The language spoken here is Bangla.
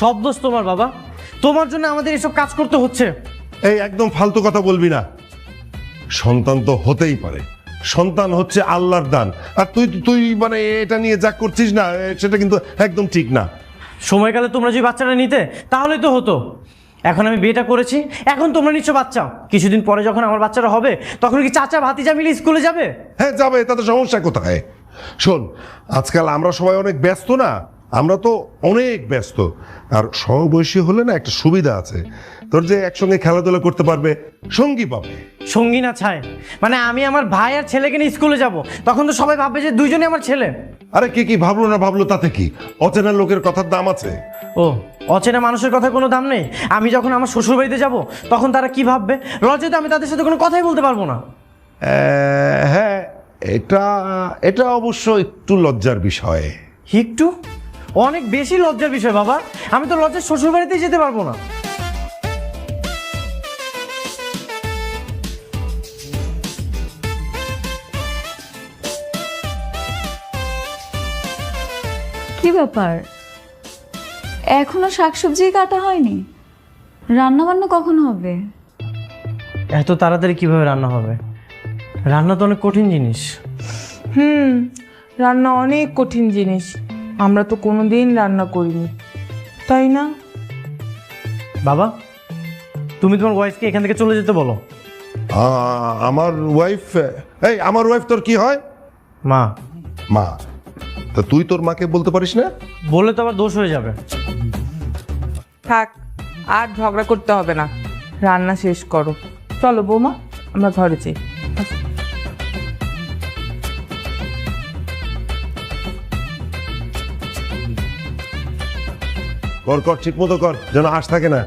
সব দোষ তোমার বাবা, তোমার জন্য আমাদের এসব কাজ করতে হচ্ছে। এই একদম ফালতু কথা বলবি না। সন্তান তো হতেই পারে, সন্তান হচ্ছে আল্লাহর দান। আর তুই তুই মানে এটা নিয়ে যা করছিস না, সেটা কিন্তু একদম ঠিক না। সময়কালে তোমরা যদি বাচ্চাটা নিতে তাহলেই তো হতো। এখন আমি বিয়েটা করেছি, এখন তোমরা নিচ্ছ বাচ্চা। কিছুদিন পরে যখন আমার বাচ্চাটা হবে তখন কি চাচা ভাতিজা মিলে স্কুলে যাবে? হ্যাঁ যাবে, তাতে সমস্যা কোথায়? শোন, আজকাল আমরা সবাই অনেক ব্যস্ত না, আমরা তো অনেক ব্যস্ত। আর সমবয়সী হলে না একটা সুবিধা আছে, তোর যে একসঙ্গে খেলাধুলা করতে পারবে, সঙ্গী পাবে। সঙ্গী না ছায়, মানে আমি আমার ভাই আর ছেলেকে নিয়ে স্কুলে যাব, তখন তো সবাই ভাববে যে দুইজনই আমার ছেলে। আরে কে কি ভাবলো না ভাবলো তাতে কি? অচেনা লোকের কথার দাম আছে। ও, অচেনা মানুষের কথা কোনো দাম নেই? আমি যখন আমার শ্বশুর বাড়িতে যাব তখন তারা কি ভাববে? লজ্জাতে আমি তাদের সাথে কোনো কথাই বলতে পারবো না। হ্যাঁ, এটা এটা অবশ্য একটু লজ্জার বিষয়। একটু? অনেক বেশি লজ্জার বিষয় বাবা। আমি তো লজ্জার শ্বশুর বাড়িতেই যেতে পারবো না। কি ব্যাপার, এখনো শাকসবজি কাটা হয়নি? রান্না বান্না কখন হবে? এত তাড়াতাড়ি কিভাবে রান্না হবে? রান্না তো অনেক কঠিন জিনিস। রান্না অনেক কঠিন জিনিস, আমরা তো কোনোদিন রান্না করিনি, তাই না? বাবা, তুমি তোমার ওয়াইফকে এখান থেকে চলে যেতে বলো। আমার ওয়াইফ? এই আমার ওয়াইফ তোর কি হয়? মা। মা? তা তুই তোর মাকে বলতে পারিস না? বললে তো আবার দোষ হয়ে যাবে। থাক, আর ঝগড়া করতে হবে না, রান্না শেষ করো। চলো বৌমা, আমরা ঘরে যাই। কর কর, ঠিক মতো কর, যেন আশ থাকে না।